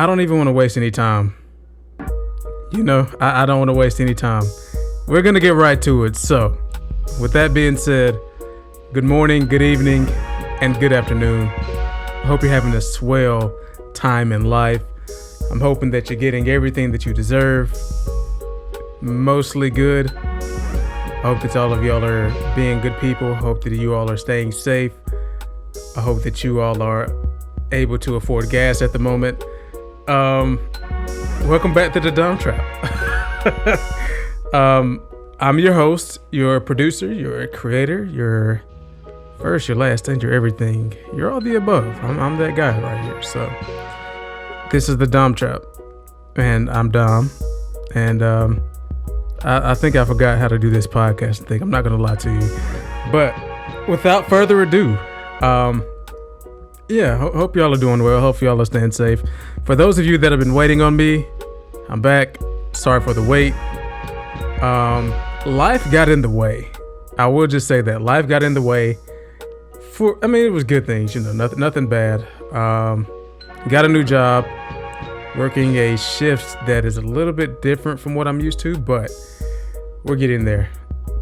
I don't even want to waste any time. I don't want to waste any time. We're going to get right to it. So, with that being said, good morning, good evening, and good afternoon. I hope you're having a swell time in life. I'm hoping that you're getting everything that you deserve. Mostly good. I hope that all of y'all are being good people. I hope that you all are staying safe. I hope that you all are able to afford gas at the moment. Welcome back to the Dumb Trap. I'm your host, your producer, your creator, your first, your last, and your everything. You're all the above. I'm that guy right here. So this is the Dumb Trap, and I'm Dom. And I think I forgot how to do this podcast thing. I'm not gonna lie to you, but without further ado, hope y'all are doing well. Hope y'all are staying safe. For those of you that have been waiting on me, I'm back. Sorry for the wait. Life got in the way. I will just say that life got in the way. It was good things, nothing bad. Got a new job, working a shift that is a little bit different from what I'm used to, but we're getting there.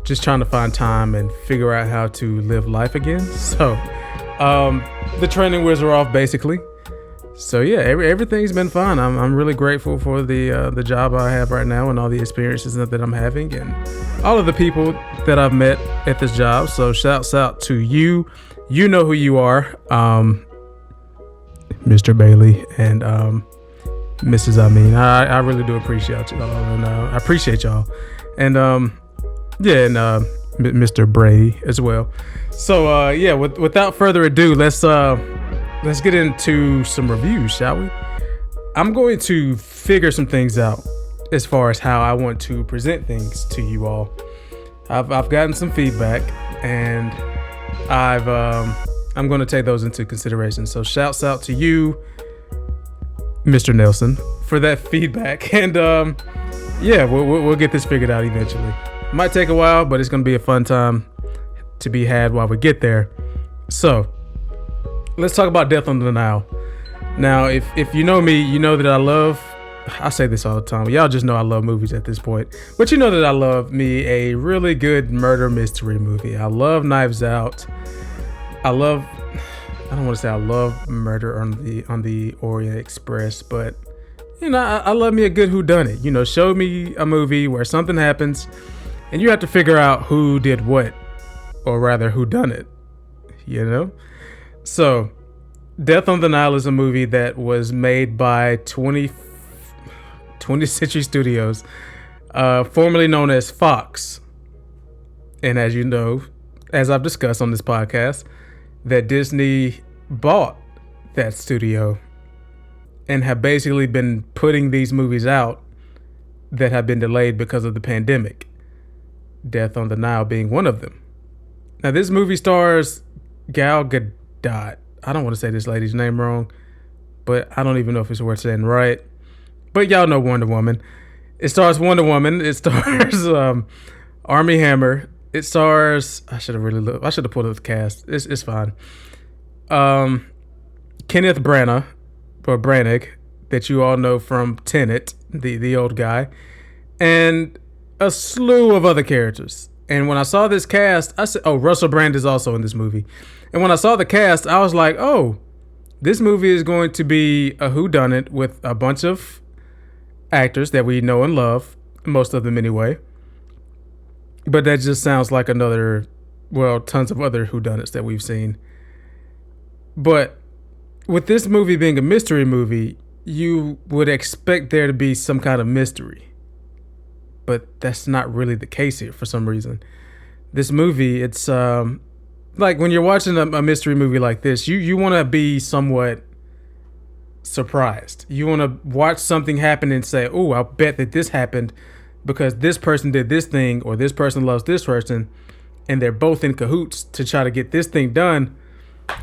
Just trying to find time and figure out how to live life again. So, the training wheels are off basically. So yeah, everything's been fun. I'm really grateful for the job I have right now and all the experiences that I'm having and all of the people that I've met at this job. So shouts out to you. You know who you are, Mr. Bailey and Mrs. I really do appreciate y'all, and I appreciate y'all, and Mr. Bray as well. So without further ado, let's get into some reviews, shall we? I'm going to figure some things out as far as how I want to present things to you all. I've gotten some feedback, and I'm going to take those into consideration. So shouts out to you, Mr. Nelson, for that feedback. And we'll get this figured out eventually. Might take a while, but it's going to be a fun time to be had while we get there. So let's talk about Death on the Nile. Now, if you know me, you know that I say this all the time. Y'all just know I love movies at this point. But you know that I love me a really good murder mystery movie. I love Knives Out. I don't want to say I love Murder on the Orient Express, but I love me a good whodunit. Show me a movie where something happens and you have to figure out who did what, or rather who done it. So, Death on the Nile is a movie that was made by 20th Century Studios, formerly known as Fox. And as you know, as I've discussed on this podcast, that Disney bought that studio and have basically been putting these movies out that have been delayed because of the pandemic. Death on the Nile being one of them. Now, this movie stars Gal Gadot. I don't want to say this lady's name wrong, but I don't even know if it's worth saying right. But y'all know Wonder Woman. It stars Wonder Woman. It stars Armie Hammer. It stars. I should have pulled up the cast. It's fine. Kenneth Branagh, that you all know from Tenet, the old guy, and a slew of other characters. And when I saw this cast, I said, "Oh, Russell Brand is also in this movie." And when I saw the cast, I was like, "Oh, this movie is going to be a whodunit with a bunch of actors that we know and love, most of them anyway." But that just sounds like tons of other whodunits that we've seen. But with this movie being a mystery movie, you would expect there to be some kind of mystery. But that's not really the case here for some reason. This movie, it's like when you're watching a mystery movie like this, you want to be somewhat surprised. You want to watch something happen and say, "Oh, I'll bet that this happened because this person did this thing, or this person loves this person, and they're both in cahoots to try to get this thing done."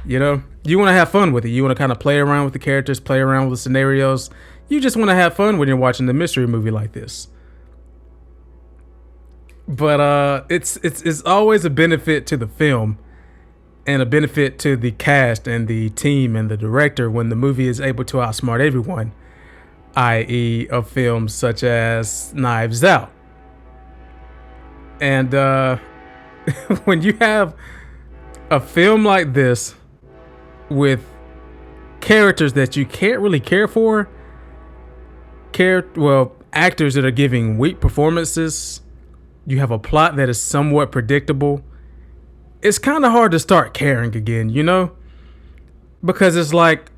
You want to have fun with it. You want to kind of play around with the characters, play around with the scenarios. You just want to have fun when you're watching a mystery movie like this. But it's always a benefit to the film and a benefit to the cast and the team and the director when the movie is able to outsmart everyone. i.e., of films such as Knives Out. And when you have a film like this with characters that you can't really care for, actors that are giving weak performances, you have a plot that is somewhat predictable, it's kind of hard to start caring again, you know? Because it's like,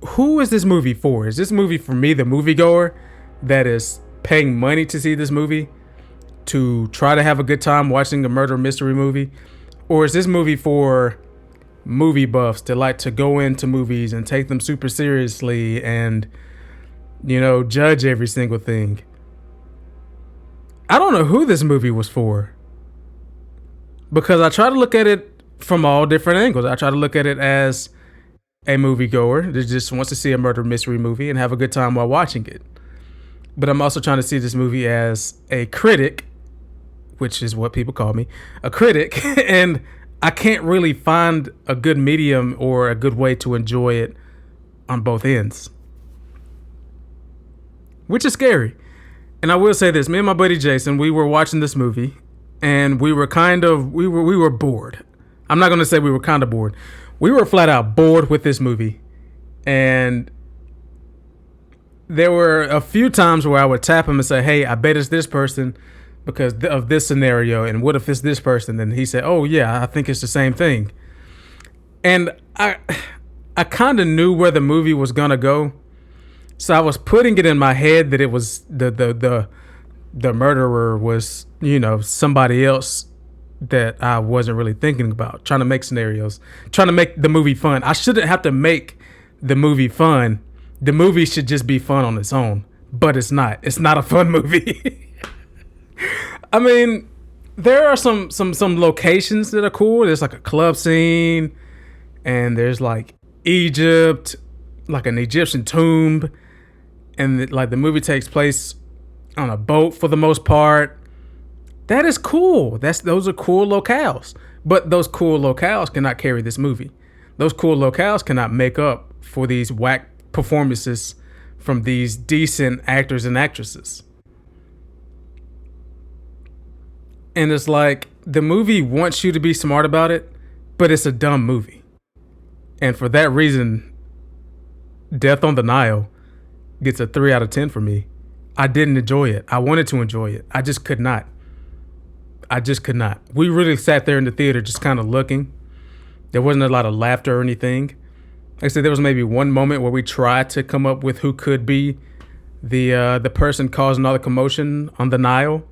who is this movie for? Is this movie for me, the moviegoer, that is paying money to see this movie, to try to have a good time watching a murder mystery movie? Or is this movie for movie buffs that like to go into movies and take them super seriously and, you know, judge every single thing? I don't know who this movie was for, because I try to look at it from all different angles. I try to look at it as a moviegoer that just wants to see a murder mystery movie and have a good time while watching it. But I'm also trying to see this movie as a critic, which is what people call me, a critic, and I can't really find a good medium or a good way to enjoy it on both ends, which is scary. And I will say this, me and my buddy Jason, we were watching this movie and we were bored. I'm not going to say we were kind of bored. We were flat out bored with this movie. And there were a few times where I would tap him and say, hey, I bet it's this person because of this scenario. And what if it's this person? And he said, oh yeah, I think it's the same thing. And I kind of knew where the movie was going to go. So I was putting it in my head that it was the murderer was, you know, somebody else that I wasn't really thinking about, trying to make scenarios, trying to make the movie fun. I shouldn't have to make the movie fun. The movie should just be fun on its own, but it's not. It's not a fun movie. I mean, there are some locations that are cool. There's like a club scene, and there's like Egypt, like an Egyptian tomb. And like the movie takes place on a boat for the most part. That is cool. Those are cool locales. But those cool locales cannot carry this movie. Those cool locales cannot make up for these whack performances from these decent actors and actresses. And it's like the movie wants you to be smart about it, but it's a dumb movie. And for that reason, Death on the Nile gets a 3 out of 10 for me. I didn't enjoy it. I wanted to enjoy it. I just could not. We really sat there in the theater just kind of looking. There wasn't a lot of laughter or anything. Like I said, there was maybe one moment where we tried to come up with who could be the person causing all the commotion on the Nile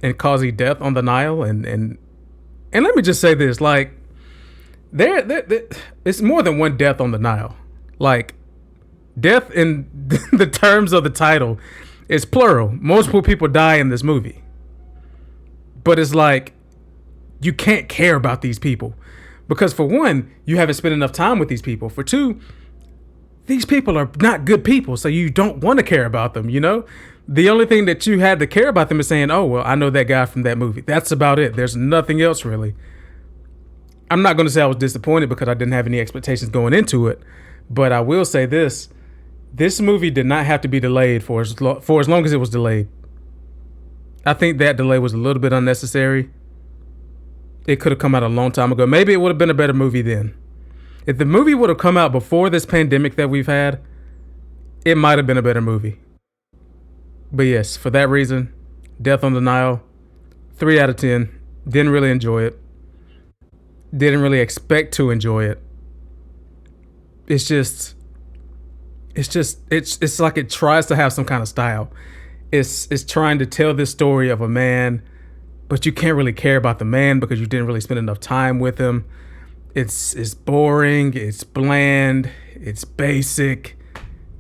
and causing death on the Nile. And let me just say this, like, there it's more than one death on the Nile. Like, death in the terms of the title is plural. Multiple people die in this movie. But it's like, you can't care about these people. Because for one, you haven't spent enough time with these people. For two, these people are not good people, so you don't want to care about them, you know? The only thing that you had to care about them is saying, oh, well, I know that guy from that movie. That's about it. There's nothing else, really. I'm not going to say I was disappointed because I didn't have any expectations going into it. But I will say this. This movie did not have to be delayed for as long as it was delayed. I think that delay was a little bit unnecessary. It could have come out a long time ago. Maybe it would have been a better movie then. If the movie would have come out before this pandemic that we've had, it might have been a better movie. But yes, for that reason, Death on the Nile, 3 out of 10. Didn't really enjoy it. Didn't really expect to enjoy it. It's like it tries to have some kind of style. It's trying to tell this story of a man, but you can't really care about the man because you didn't really spend enough time with him. It's boring, it's bland, it's basic,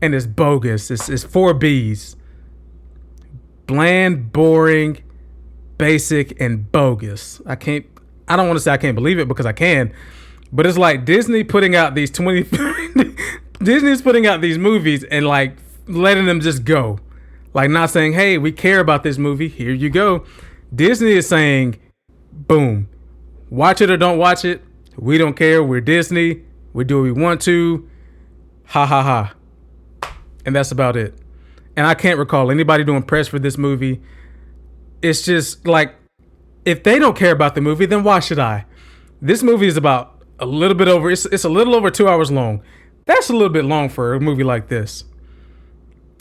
and it's bogus. It's 4 B's. Bland, boring, basic, and bogus. I don't want to say I can't believe it because I can, but it's like Disney putting out these Disney's putting out these movies and like letting them just go. Like not saying, hey, we care about this movie. Here you go. Disney is saying, boom, watch it or don't watch it. We don't care. We're Disney. We do what we want to. Ha ha ha. and that's about it. And I can't recall anybody doing press for this movie. It's just like, if they don't care about the movie, then why should I? This movie is about a little bit over. It's a little over 2 hours long. That's a little bit long for a movie like this.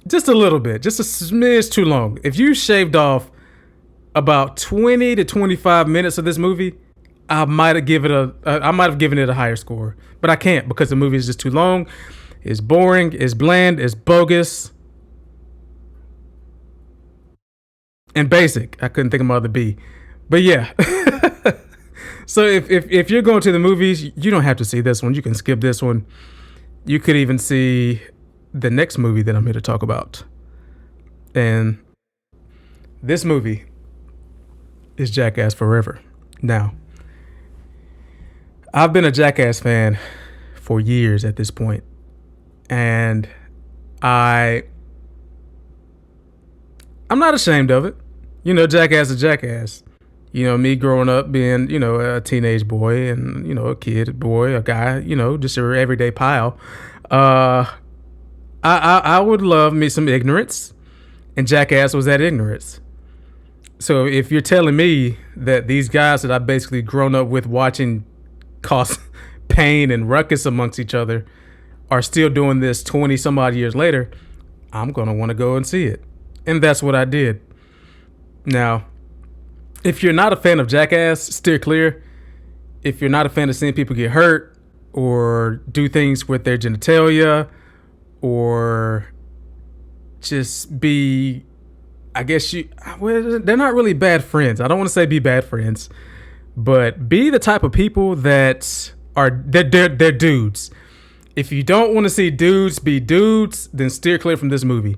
Just a little bit, just a smidge too long. If you shaved off about 20 to 25 minutes of this movie, I might have given it a higher score, but I can't because the movie is just too long. It's boring. It's bland. It's bogus. And basic. I couldn't think of my other B. But yeah. So if you're going to the movies, you don't have to see this one. You can skip this one. You could even see the next movie that I'm here to talk about. And this movie is Jackass Forever. Now, I've been a Jackass fan for years at this point. And I'm not ashamed of it. You know, Jackass is Jackass. You know, me growing up being, you know, a teenage boy and, you know, a kid, a boy, a guy, you know, just your everyday pile. I would love me some ignorance, and Jackass was that ignorance. So if you're telling me that these guys that I've basically grown up with watching cause pain and ruckus amongst each other are still doing this 20 some odd years later, I'm going to want to go and see it. And that's what I did. Now, if you're not a fan of Jackass, steer clear. If you're not a fan of seeing people get hurt or do things with their genitalia or just be, I guess they're not really bad friends. I don't want to say be bad friends, but be the type of people that they're dudes. If you don't want to see dudes be dudes, then steer clear from this movie,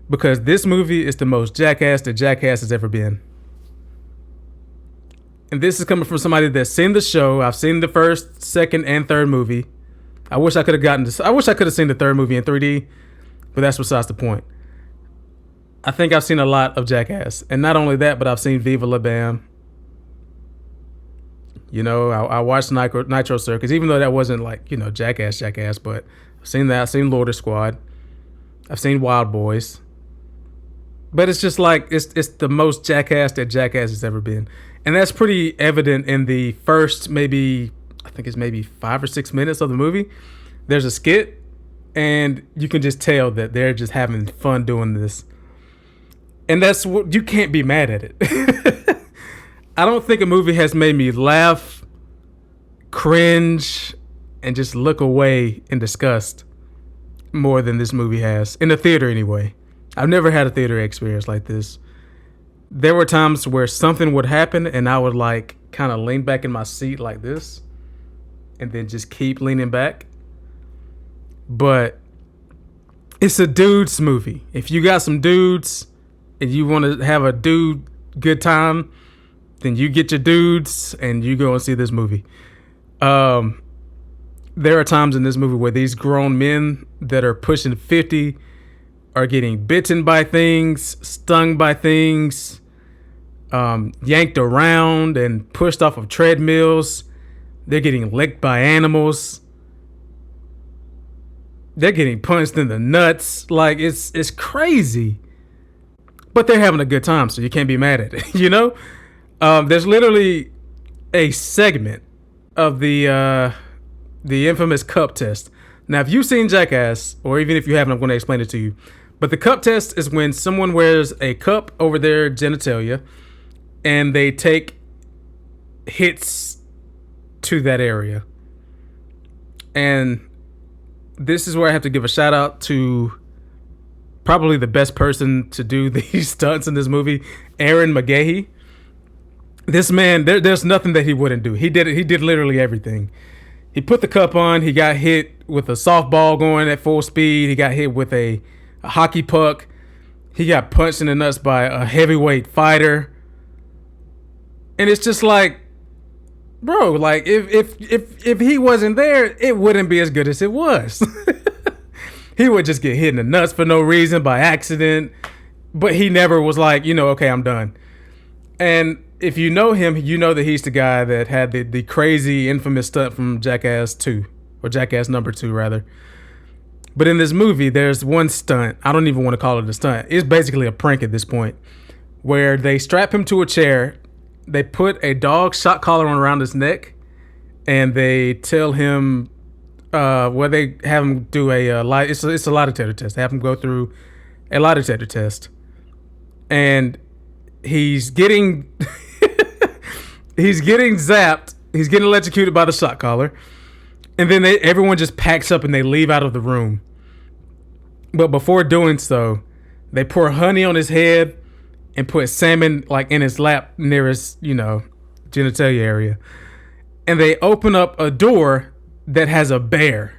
because this movie is the most Jackass that Jackass has ever been. And this is coming from somebody that's seen the show. I've seen the first, second, and third movie. I wish I could have gotten this. I wish I could have seen the third movie in 3D, but that's besides the point. I think I've seen a lot of Jackass. And not only that, but I've seen Viva La Bam. You know, I watched Nitro Circus, even though that wasn't like, you know, Jackass, but I've seen that. I've seen Loader Squad. I've seen Wild Boys. But it's just like, it's the most Jackass that Jackass has ever been. And that's pretty evident in the first maybe 5 or 6 minutes of the movie. There's a skit, and you can just tell that they're just having fun doing this. And that's what, you can't be mad at it. I don't think a movie has made me laugh, cringe, and just look away in disgust more than this movie has. In the theater, anyway. I've never had a theater experience like this. There were times where something would happen and I would like kind of lean back in my seat like this and then just keep leaning back. But it's a dude's movie. If you got some dudes and you want to have a dude good time, then you get your dudes and you go and see this movie. There are times in this movie where these grown men that are pushing 50 are getting bitten by things, stung by things, yanked around and pushed off of treadmills. They're getting licked by animals. They're getting punched in the nuts. Like, it's crazy. But they're having a good time, so you can't be mad at it, you know? There's literally a segment of the infamous cup test. Now, if you've seen Jackass, or even if you haven't, I'm going to explain it to you. But the cup test is when someone wears a cup over their genitalia and they take hits to that area. And this is where I have to give a shout out to probably the best person to do these stunts in this movie, Aaron McGahey. This man, there's nothing that he wouldn't do. He did literally everything. He put the cup on. He got hit with a softball going at full speed. He got hit with a hockey puck. He got punched in the nuts by a heavyweight fighter. And it's just like, bro, like if he wasn't there, it wouldn't be as good as it was. He would just get hit in the nuts for no reason by accident. But he never was like, you know, okay, I'm done. And if you know him, you know that he's the guy that had the crazy infamous stunt from Jackass 2, or Jackass number 2 rather. But in this movie, there's one stunt. I don't even want to call it a stunt. It's basically a prank at this point, where they strap him to a chair, they put a dog shock collar around his neck, and they tell him, they have him do a lie. It's a lie detector test. They have him go through a lie detector test, and he's getting he's getting zapped. He's getting electrocuted by the shock collar, and then everyone just packs up and they leave out of the room. But before doing so, they pour honey on his head and put salmon like in his lap near his, genitalia area. And they open up a door that has a bear.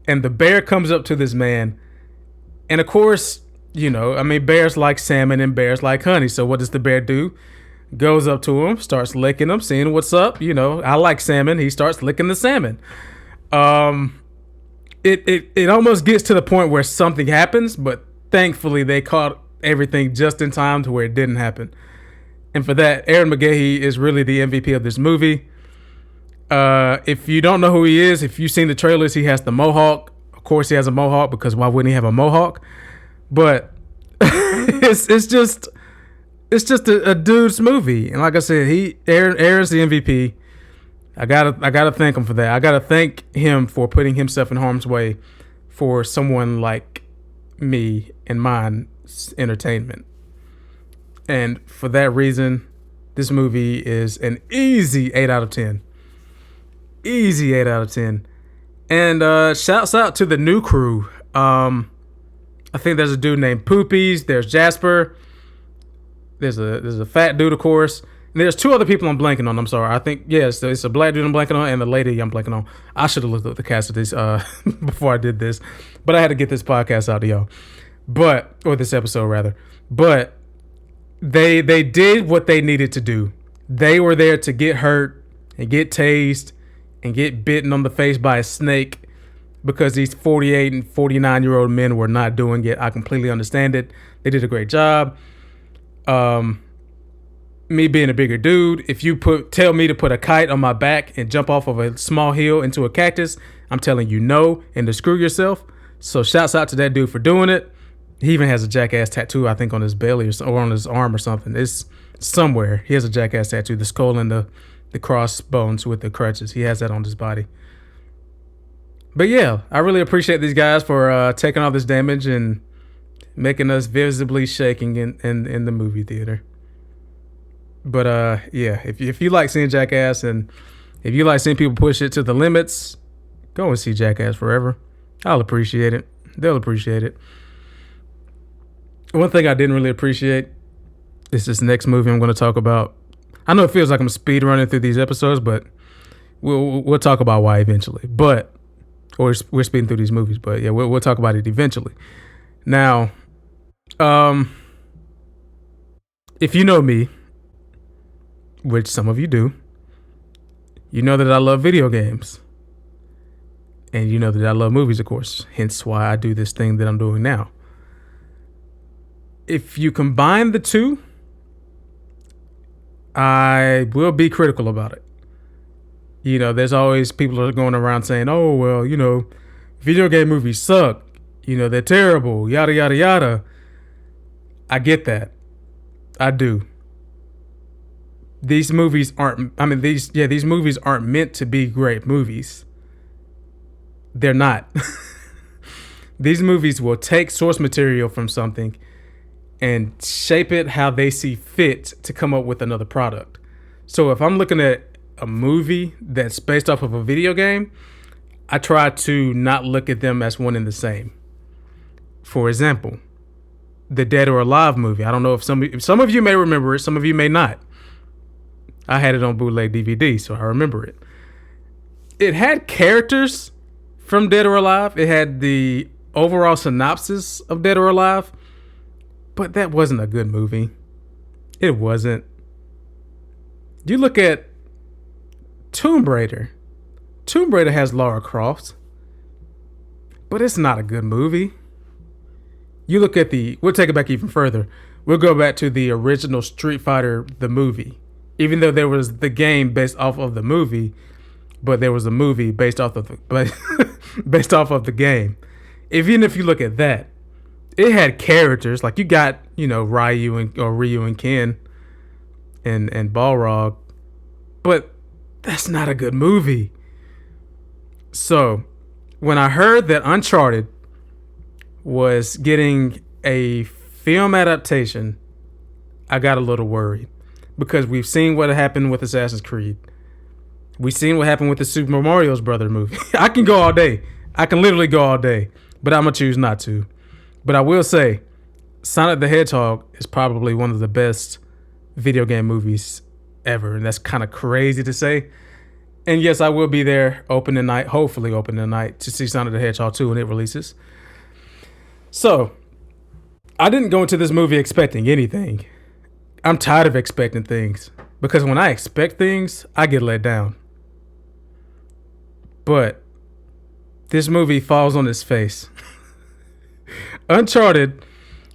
And the bear comes up to this man. And of course, bears like salmon and bears like honey. So what does the bear do? Goes up to him, starts licking him, seeing what's up. I like salmon. He starts licking the salmon. It almost gets to the point where something happens, but thankfully they caught everything just in time to where it didn't happen. And for that, Aaron McGahee is really the MVP of this movie. If you don't know who he is, if you've seen the trailers, he has the mohawk. Of course, he has a mohawk because why wouldn't he have a mohawk? But it's just a dude's movie, and like I said, Aaron's the MVP. I gotta thank him for that. I gotta thank him for putting himself in harm's way for someone like me and mine's entertainment. And for that reason, this movie is an easy 8 out of 10. Easy 8 out of 10. And shouts out to the new crew. I think there's a dude named Poopies. There's Jasper. There's a fat dude, of course. And there's 2 other people I'm blanking on. I'm sorry. I think, yes, it's a black dude I'm blanking on and a lady I'm blanking on. I should have looked at the cast of this before I did this. But I had to get this podcast out to y'all. Or this episode, rather. But they did what they needed to do. They were there to get hurt and get tased and get bitten on the face by a snake because these 48 and 49-year-old men were not doing it. I completely understand it. They did a great job. Me being a bigger dude, if you tell me to put a kite on my back and jump off of a small hill into a cactus, I'm telling you no and to screw yourself. So shouts out to that dude for doing it. He even has a Jackass tattoo, I think, on his belly or on his arm or something. It's somewhere. He has a Jackass tattoo, the skull and the crossbones with the crutches. He has that on his body. But yeah, I really appreciate these guys for taking all this damage and making us visibly shaking in the movie theater. But yeah, if you like seeing Jackass and if you like seeing people push it to the limits, go and see Jackass Forever. I'll appreciate it. They'll appreciate it. One thing I didn't really appreciate is this next movie I'm going to talk about. I know it feels like I'm speed running through these episodes, but we'll talk about why eventually. We're speeding through these movies, but yeah, we'll talk about it eventually. Now, if you know me, which some of you do, you know that I love video games. And you know that I love movies, of course. Hence why I do this thing that I'm doing now. If you combine the two, I will be critical about it. There's always people that are going around saying, oh, well, video game movies suck. They're terrible, yada, yada, yada. I get that. I do. These movies these movies aren't meant to be great movies. They're not. These movies will take source material from something and shape it how they see fit to come up with another product. So if I'm looking at a movie that's based off of a video game, I try to not look at them as one and the same. For example, the Dead or Alive movie. I don't know if some of you may remember it, some of you may not. I had it on bootleg DVD, so I remember it. It had characters from Dead or Alive. It had the overall synopsis of Dead or Alive, but that wasn't a good movie. It wasn't. You look at Tomb Raider. Tomb Raider has Lara Croft, but it's not a good movie. You look at we'll take it back even further. We'll go back to the original Street Fighter, the movie. Even though there was the game based off of the movie, but there was a movie based off of the game. even if you look at that, it had characters like you got Ryu and Ken and Balrog, but that's not a good movie. So when I heard that Uncharted was getting a film adaptation, I got a little worried because we've seen what happened with Assassin's Creed. We've seen what happened with the Super Mario Brothers movie. I can go all day. I can literally go all day, but I'm gonna choose not to. But I will say, Sonic the Hedgehog is probably one of the best video game movies ever, and that's kind of crazy to say. And yes, I will be there opening night, hopefully opening night, to see Sonic the Hedgehog 2 when it releases. So, I didn't go into this movie expecting anything. I'm tired of expecting things because when I expect things, I get let down. But this movie falls on its face. Uncharted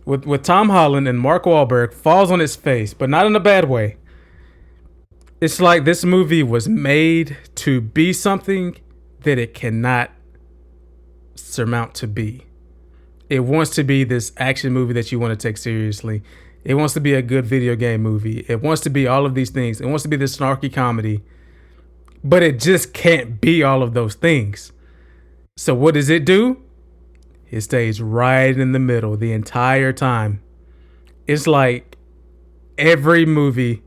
with Tom Holland and Mark Wahlberg falls on its face, but not in a bad way. It's like this movie was made to be something that it cannot surmount to be. It wants to be this action movie that you want to take seriously. It wants to be a good video game movie. It wants to be all of these things. It wants to be this snarky comedy. But it just can't be all of those things. So what does it do? It stays right in the middle the entire time. It's like every movie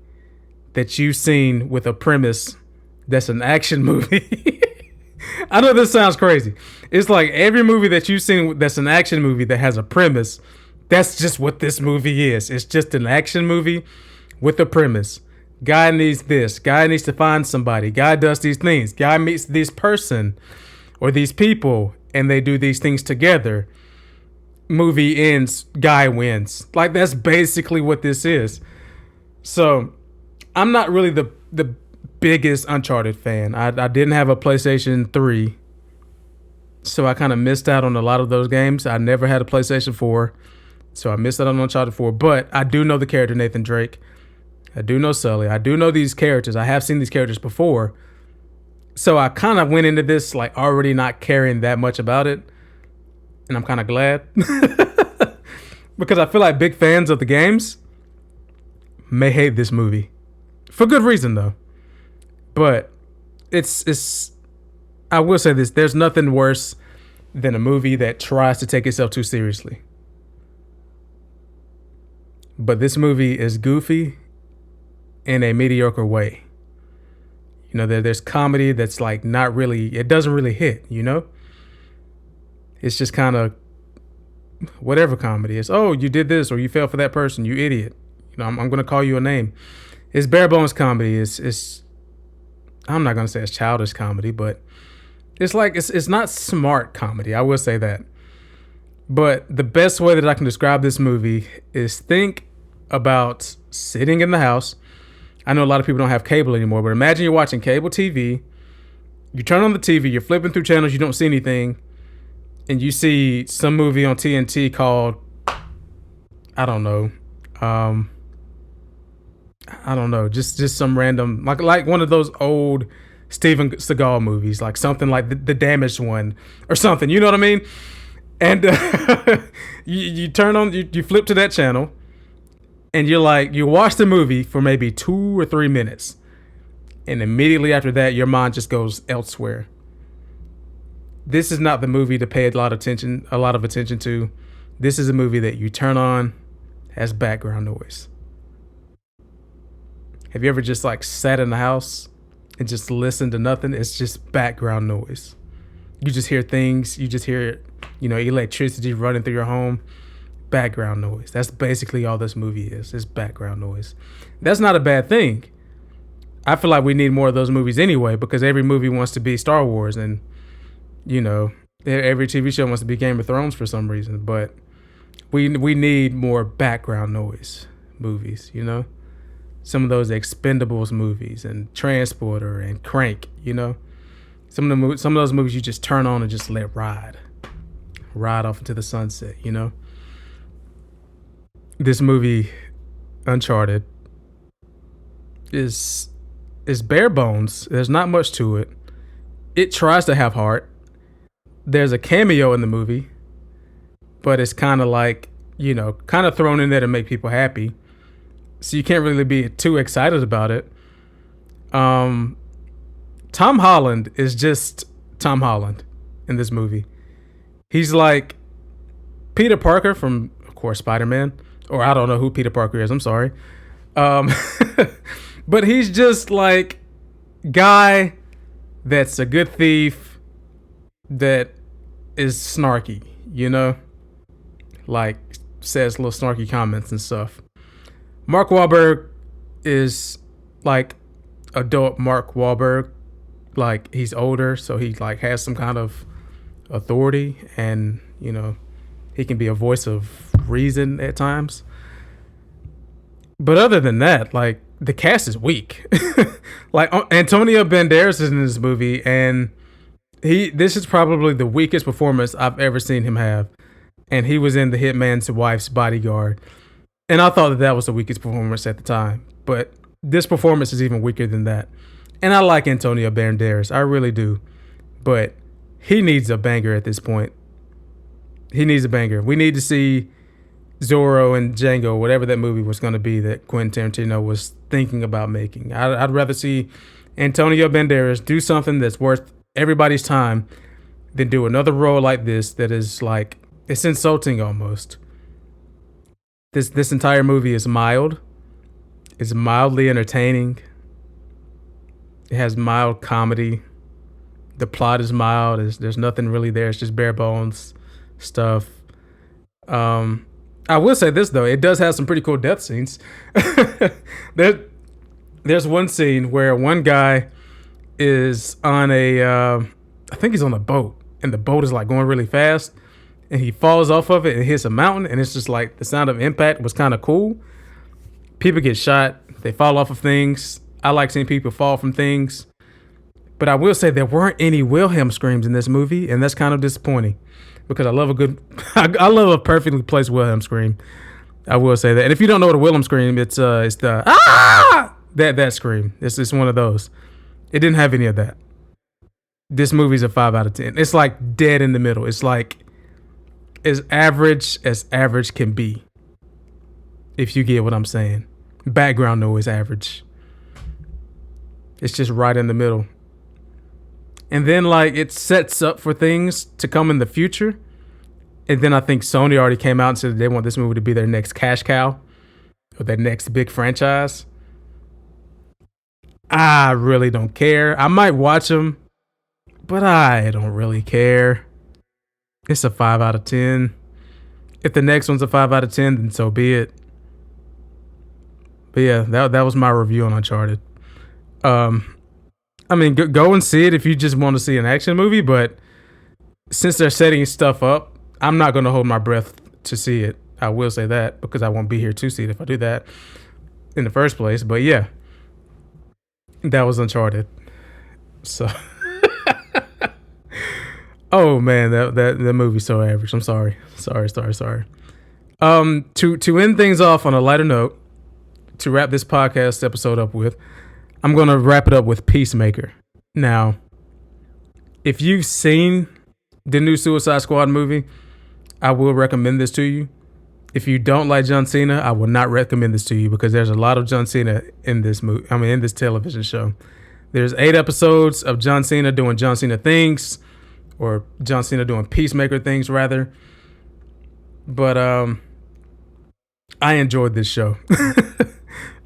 that you've seen with a premise that's an action movie. I know this sounds crazy. It's like every movie that you've seen that's an action movie that has a premise. That's just what this movie is. It's just an action movie with a premise. Guy needs this. Guy needs to find somebody. Guy does these things. Guy meets this person or these people and they do these things together. Movie ends. Guy wins. Like that's basically what this is. So I'm not really the biggest Uncharted fan. I didn't have a PlayStation 3. So I kind of missed out on a lot of those games. I never had a PlayStation 4. So I missed out on Uncharted 4. But I do know the character Nathan Drake. I do know Sully. I do know these characters. I have seen these characters before. So I kind of went into this like already not caring that much about it. And I'm kind of glad. Because I feel like big fans of the games may hate this movie. For good reason though. But it's I will say this, there's nothing worse than a movie that tries to take itself too seriously. But this movie is goofy in a mediocre way. You know, there's comedy that's like not really, it doesn't really hit, you know? It's just kind of whatever comedy is. Oh, you did this or you fell for that person, you idiot. You know, I'm going to call you a name. It's bare bones comedy. It's I'm not going to say it's childish comedy, but it's like, it's not smart comedy. I will say that. But the best way that I can describe this movie is think about sitting in the house. I know a lot of people don't have cable anymore, but imagine you're watching cable TV. You turn on the TV, you're flipping through channels, you don't see anything, and you see some movie on TNT called, I don't know, just some random, like one of those old Steven Seagal movies, like something like the Damaged One or something, you know what I mean? And you turn on, you flip to that channel, and you're like, you watch the movie for maybe 2 or 3 minutes, and immediately after that, your mind just goes elsewhere. This is not the movie to pay a lot of attention to. This is a movie that you turn on, has background noise. Have you ever just like sat in the house and just listened to nothing? It's just background noise. You just hear things. You just hear, electricity running through your home. Background noise. That's basically all this movie is. It's background noise. That's not a bad thing. I feel like we need more of those movies anyway, because every movie wants to be Star Wars, and every TV show wants to be Game of Thrones for some reason. But we need more background noise movies. Some of those Expendables movies and Transporter and Crank. Some of those movies you just turn on and just let ride off into the sunset. This movie, Uncharted, is bare bones. There's not much to it. It tries to have heart. There's a cameo in the movie but it's kind of like, kind of thrown in there to make people happy. So you can't really be too excited about it. Tom Holland is just Tom Holland in this movie. He's like Peter Parker from, of course, Spider-Man. Or I don't know who Peter Parker is. I'm sorry. But he's just like guy that's a good thief that is snarky, like says little snarky comments and stuff. Mark Wahlberg is like adult Mark Wahlberg, like he's older, so he like has some kind of authority, and he can be a voice of reason at times. But other than that, like the cast is weak. Like Antonio Banderas is in this movie, and this is probably the weakest performance I've ever seen him have. And he was in The Hitman's Wife's Bodyguard, and I thought that was the weakest performance at the time. But this performance is even weaker than that. And I like Antonio Banderas, I really do. But he needs a banger at this point. He needs a banger. We need to see Zorro and Django, whatever that movie was going to be that Quentin Tarantino was thinking about making. I'd rather see Antonio Banderas do something that's worth everybody's time than do another role like this that is like, it's insulting almost. This entire movie is mild. It's mildly entertaining. It has mild comedy. The plot is mild. There's nothing really there. It's just bare bones stuff. I will say this though, it does have some pretty cool death scenes. There's one scene where one guy is on I think he's on a boat, and the boat is like going really fast, and he falls off of it and hits a mountain, and it's just like the sound of impact was kind of cool. People get shot, they fall off of things. I like seeing people fall from things, but I will say there weren't any Wilhelm screams in this movie, and that's kind of disappointing. Because I love I love a perfectly placed Wilhelm scream. I will say that. And if you don't know what a Wilhelm scream, it's the that scream. It's one of those. It didn't have any of that. This movie's a 5 out of 10. It's like dead in the middle. It's like as average can be. If you get what I'm saying. Background noise average. It's just right in the middle. And then like it sets up for things to come in the future. And then I think Sony already came out and said they want this movie to be their next cash cow or their next big franchise. I really don't care. I might watch them, but I don't really care. It's a 5 out of 10. If the next one's a 5 out of 10, then so be it. But yeah, that was my review on Uncharted. I mean, go and see it if you just want to see an action movie, but since they're setting stuff up, I'm not going to hold my breath to see it. I will say that, because I won't be here to see it if I do that in the first place. But yeah, that was Uncharted. So, oh man, that movie's so average. I'm sorry. To end things off on a lighter note, to wrap this podcast episode up with, I'm going to wrap it up with Peacemaker. Now, if you've seen the new Suicide Squad movie, I will recommend this to you. If you don't like John Cena, I will not recommend this to you, because there's a lot of John Cena in this movie. I mean, in this television show. There's 8 episodes of John Cena doing John Cena things, or John Cena doing Peacemaker things, rather. But I enjoyed this show.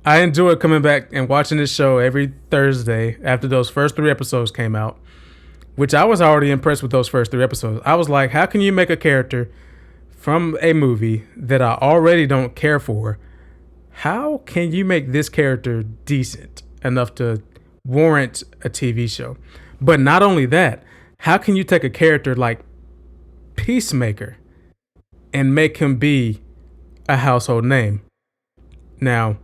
I enjoyed coming back and watching this show every Thursday after those first 3 episodes came out, which I was already impressed with those first 3 episodes. I was like, how can you make a character from a movie that I already don't care for? How can you make this character decent enough to warrant a TV show? But not only that, how can you take a character like Peacemaker and make him be a household name? Now,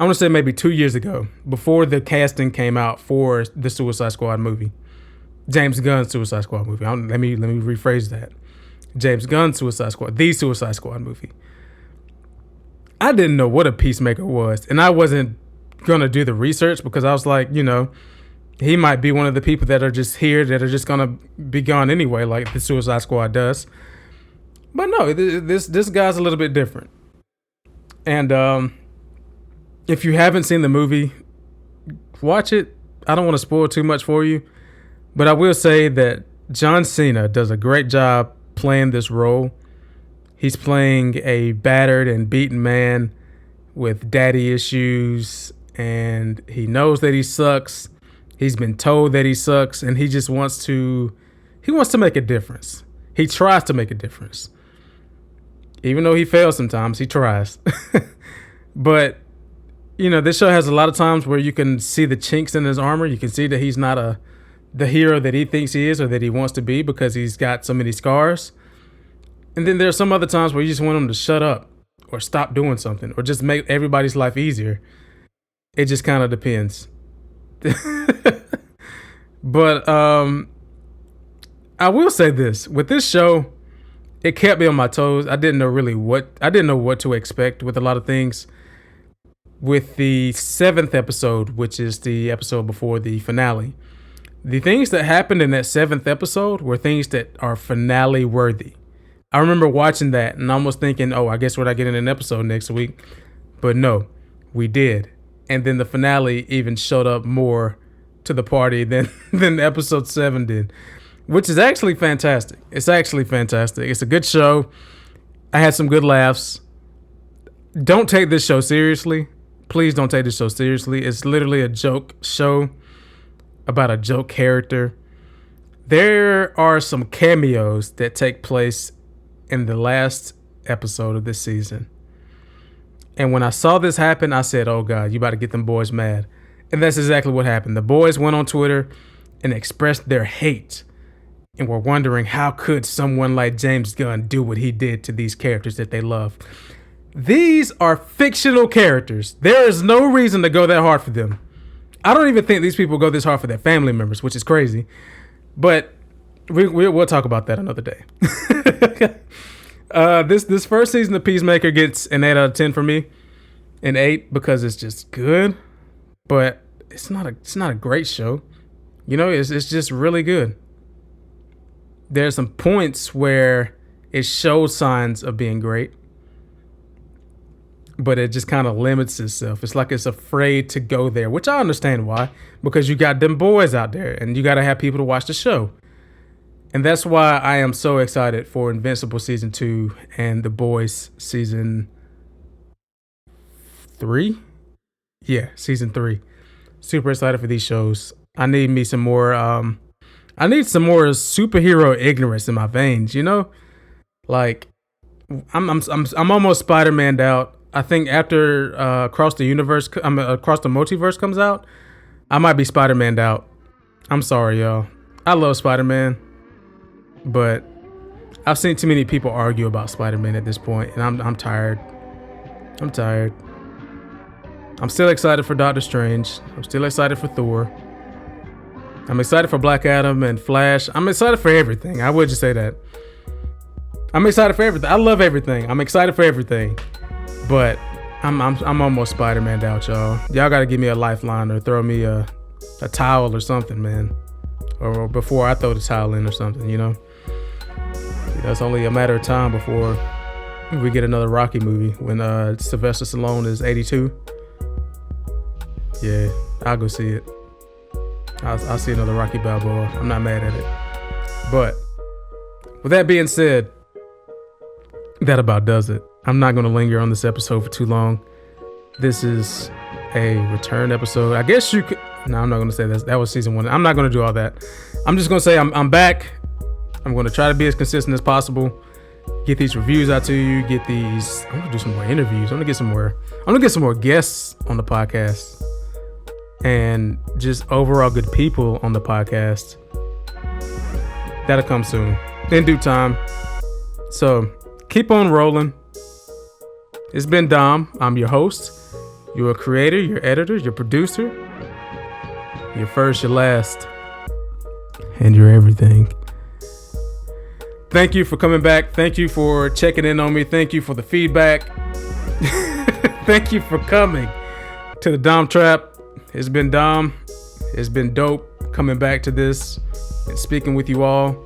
I want to say maybe 2 years ago, before the casting came out for the Suicide Squad movie, James Gunn's Suicide Squad movie. Let me rephrase that. James Gunn's Suicide Squad, the Suicide Squad movie. I didn't know what a Peacemaker was, and I wasn't gonna do the research, because I was like, he might be one of the people that are just here that are just gonna be gone anyway, like the Suicide Squad does. But no, this guy's a little bit different. And if you haven't seen the movie, watch it. I don't want to spoil too much for you, but I will say that John Cena does a great job playing this role. He's playing a battered and beaten man with daddy issues, and he knows that he sucks. He's been told that he sucks, and he just wants to make a difference. He tries to make a difference. Even though he fails sometimes, he tries. But, this show has a lot of times where you can see the chinks in his armor. You can see that he's not the hero that he thinks he is or that he wants to be because he's got so many scars. And then there are some other times where you just want him to shut up or stop doing something or just make everybody's life easier. It just kind of depends. But I will say this. With this show, it kept me on my toes. I didn't know what to expect with a lot of things. With the 7th episode, which is the episode before the finale, the things that happened in that 7th episode were things that are finale worthy. I remember watching that and almost thinking, oh, I guess we're not getting an episode next week. But no, we did. And then the finale even showed up more to the party than episode 7 did, which is actually fantastic. It's actually fantastic. It's a good show. I had some good laughs. Don't take this show seriously. Please don't take this show seriously. It's literally a joke show about a joke character. There are some cameos that take place in the last episode of this season. And when I saw this happen, I said, oh God, you about to get them boys mad. And that's exactly what happened. The boys went on Twitter and expressed their hate and were wondering how could someone like James Gunn do what he did to these characters that they love. These are fictional characters. There is no reason to go that hard for them. I don't even think these people go this hard for their family members, which is crazy. But we'll talk about that another day. This first season of Peacemaker gets an 8 out of 10 for me. An 8 because it's just good. But it's not a great show. It's just really good. There's some points where it shows signs of being great, but it just kind of limits itself. It's like it's afraid to go there, which I understand why, because you got them boys out there and you got to have people to watch the show. And that's why I am so excited for Invincible season 2 and The Boys season 3. Yeah, season 3. Super excited for these shows. I need me some more. I need some more superhero ignorance in my veins. Like I'm almost Spider-Man'd out. I think after Across the Multiverse comes out, I might be Spider-Man'd out. I'm sorry, y'all. I love Spider-Man, but I've seen too many people argue about Spider-Man at this point, and I'm tired. I'm tired. I'm still excited for Doctor Strange. I'm still excited for Thor. I'm excited for Black Adam and Flash. I'm excited for everything. I would just say that. I'm excited for everything. I love everything. I'm excited for everything. But I'm almost Spider-Man'd out, y'all. Y'all gotta give me a lifeline or throw me a towel or something, man. Or before I throw the towel in or something, It's only a matter of time before we get another Rocky movie when Sylvester Stallone is 82. Yeah, I'll go see it. I'll see another Rocky Balboa. I'm not mad at it. But with that being said, that about does it. I'm not going to linger on this episode for too long. This is a return episode. I guess you could. No, I'm not going to say that. That was season 1. I'm not going to do all that. I'm just going to say I'm back. I'm going to try to be as consistent as possible. Get these reviews out to you. I'm going to do some more interviews. I'm going to get some more guests on the podcast. And just overall good people on the podcast. That'll come soon. In due time. So keep on rolling. It's been Dom. I'm your host. You're a creator, your editor, your producer. Your first, your last. And your everything. Thank you for coming back. Thank you for checking in on me. Thank you for the feedback. Thank you for coming to the Dom Trap. It's been Dom. It's been dope coming back to this and speaking with you all.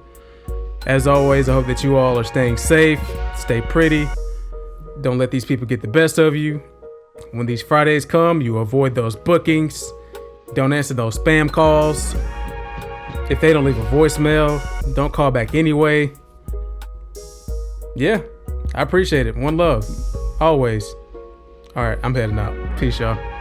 As always, I hope that you all are staying safe, stay pretty. Don't let these people get the best of you. When these Fridays come, you avoid those bookings. Don't answer those spam calls. If they don't leave a voicemail, don't call back anyway. Yeah, I appreciate it. One love. Always. All right, I'm heading out. Peace, y'all.